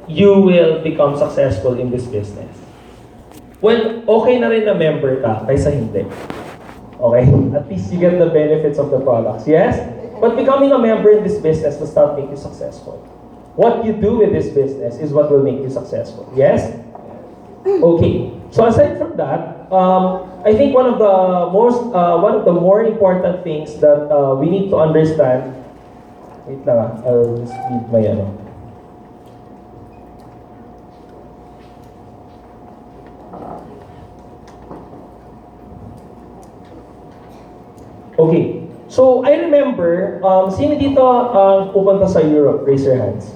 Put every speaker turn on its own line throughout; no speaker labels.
you will become successful in this business? Well, okay na rin na member ka kaysa hindi. Okay? At least you get the benefits of the products. Yes? But becoming a member in this business does not make you successful. What you do with this business is what will make you successful. Yes? Okay. So aside from that, I think one of the more important things that we need to understand. Wait lang, I'll just read my Okay. So, I remember, sino dito ang pupunta sa Europe? Raise your hands.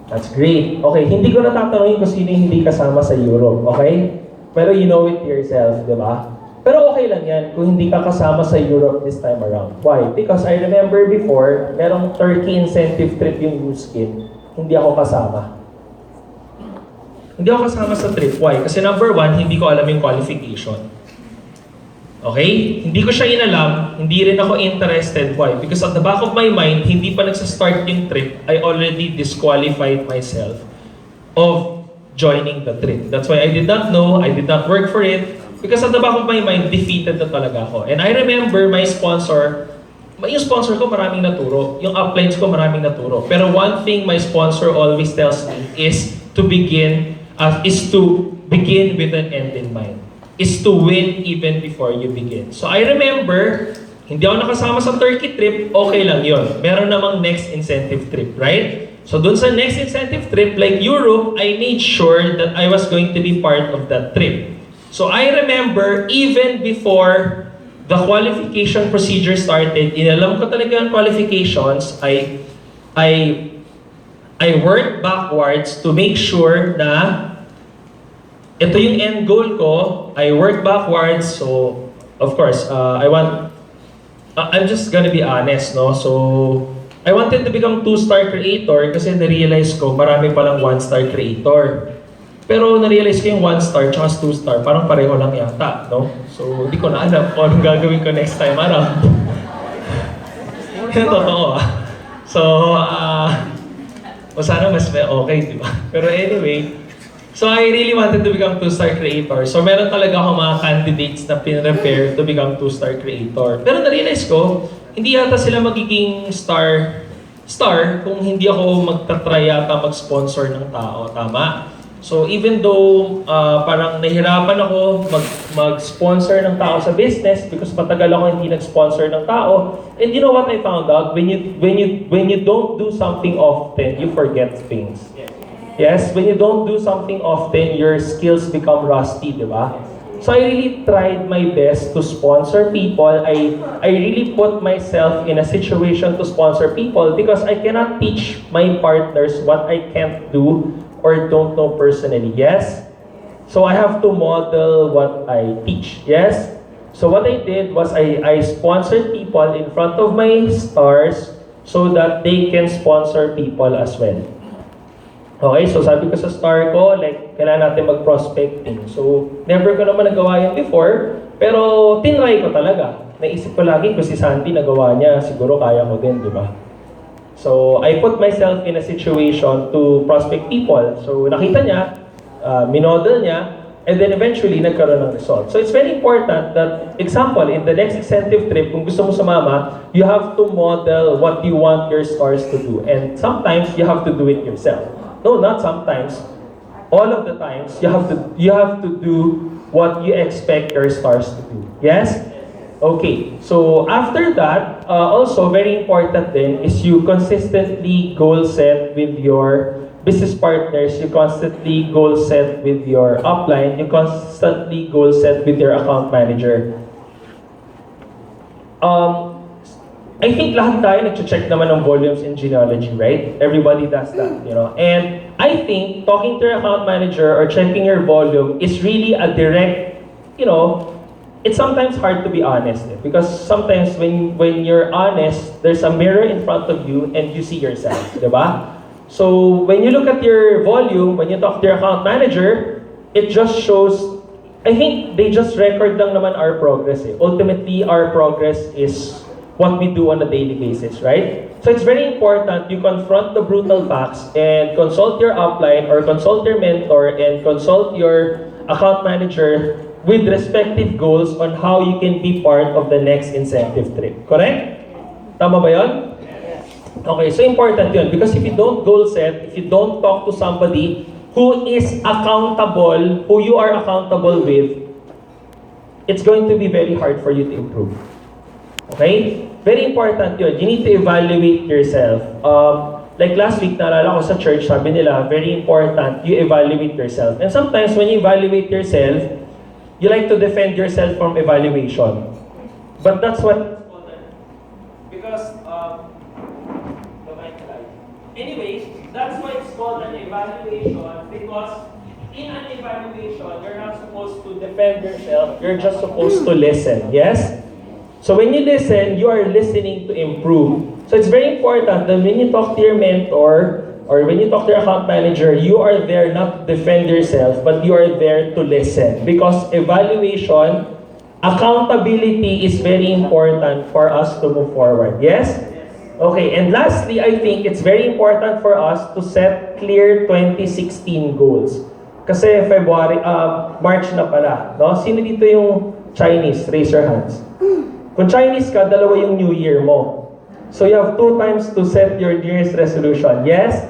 That's great. Okay, hindi ko natatanungin kung sino yung hindi kasama sa Europe, okay? Pero you know it yourself, di ba? Pero okay lang yan kung hindi ka kasama sa Europe this time around. Why? Because I remember before, merong Turkey incentive trip yung Newskin. Hindi ako kasama. Hindi ako kasama sa trip. Why? Kasi number one, hindi ko alam yung qualification. Okay? Hindi ko siya inalam, hindi rin ako interested. Why? Because at the back of my mind, hindi pa nagsastart yung trip, I already disqualified myself of joining the trip. That's why I did not know, I did not work for it, because at the back of my mind, defeated na talaga ako. And I remember my sponsor, yung sponsor ko maraming naturo, yung uplines ko maraming naturo. Pero one thing my sponsor always tells me is to begin with an end in mind. Is to win even before you begin. So I remember, hindi ako nakasama sa Turkey trip, okay lang yon. Meron namang next incentive trip, right? So dun sa next incentive trip, like Europe, I made sure that I was going to be part of that trip. So I remember, even before the qualification procedure started, inalam ko talaga ang qualifications, I worked backwards to make sure na ito yung end goal ko. I work backwards, so of course, I'm just gonna be honest, no? So, I wanted to become 2-star creator kasi na-realize ko marami palang 1-star creator. Pero na-realize ko yung 1-star tsaka 2-star, parang pareho lang yata, no? So, hindi ko na alam kung anong gagawin ko next time around. Yan totoo, ah. So, sana mas may okay, di ba? Pero anyway, so I really wanted to become 2-star creator. So meron talaga akong mga candidates na pinrepare to become 2-star creator. Pero na-realize ko, hindi yata sila magiging star kung hindi ako magtatry yata mag-sponsor ng tao. Tama? So even though parang nahirapan ako mag-sponsor ng tao sa business because matagal ako hindi nag-sponsor ng tao. And you know what I found out? When you don't do something often, you forget things. Yes, when you don't do something often, your skills become rusty, di ba? So I really tried my best to sponsor people. I really put myself in a situation to sponsor people because I cannot teach my partners what I can't do or don't know personally. Yes? So I have to model what I teach. Yes? So what I did was I sponsored people in front of my stars so that they can sponsor people as well. Okay, so sabi ko sa star ko, like, kailangan natin mag-prospecting. So, never ko naman nagawa yan before, pero tinry ko talaga. Naisip ko lagi, kung si Sandy nagawa niya, siguro kaya ko din, di ba? So, I put myself in a situation to prospect people. So, nakita niya, minodel niya, and then eventually, nagkaroon ng result. So, it's very important that, example, in the next incentive trip, kung gusto mo sumama, you have to model what you want your stars to do. And sometimes, you have to do it yourself. No, not sometimes. All of the times, you have to do what you expect your stars to do. Yes? Okay. So after that, also very important then is you consistently goal set with your business partners. You constantly goal set with your upline. You constantly goal set with your account manager. I think lahat tayo nag-check naman ng volumes in genealogy, right? Everybody does that, you know. And I think talking to your account manager or checking your volume is really a direct, you know, it's sometimes hard to be honest. Because sometimes when you're honest, there's a mirror in front of you and you see yourself, di ba? So when you look at your volume, when you talk to your account manager, it just shows, I think they just record lang naman our progress. Ultimately, our progress is what we do on a daily basis, right? So it's very important you confront the brutal facts and consult your upline or consult your mentor and consult your account manager with respective goals on how you can be part of the next incentive trip. Correct? Tama ba yun? Okay, so important yun because if you don't goal set, if you don't talk to somebody who is accountable, who you are accountable with, it's going to be very hard for you to improve. Okay? Very important yun. You need to evaluate yourself. Like last week, naalala ko sa church, sabi nila, very important, you evaluate yourself. And sometimes when you evaluate yourself, you like to defend yourself from evaluation. But that's what... Because, anyways, that's why it's called an evaluation because in an evaluation, you're not supposed to defend yourself, you're just supposed to listen. Yes? So when you listen, you are listening to improve. So it's very important that when you talk to your mentor or when you talk to your account manager, you are there not to defend yourself, but you are there to listen. Because evaluation, accountability is very important for us to move forward. Yes? Okay, and lastly, I think it's very important for us to set clear 2016 goals. Kasi March na pala. No? Sino dito yung Chinese? Raise your hands. Kung Chinese ka, dalawa yung New Year mo. So you have 2 times to set your New Year's resolution. Yes?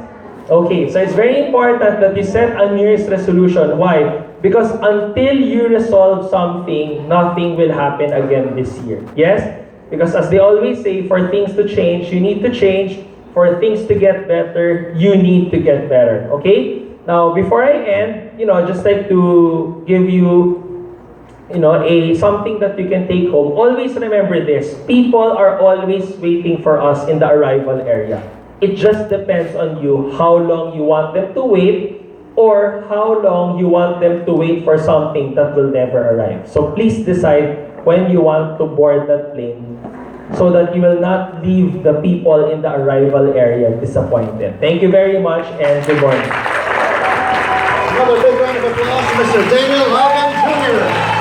Okay, so it's very important that you set a New Year's resolution. Why? Because until you resolve something, nothing will happen again this year. Yes? Because as they always say, for things to change, you need to change. For things to get better, you need to get better. Okay? Now, before I end, I'd just like to give you something that you can take home. Always remember this. People are always waiting for us in the arrival area. It just depends on you how long you want them to wait or how long you want them to wait for something that will never arrive. So please decide when you want to board that plane so that you will not leave the people in the arrival area disappointed. Thank you very much and good morning.
Another big round of applause for Mr. Daniel Logan Jr.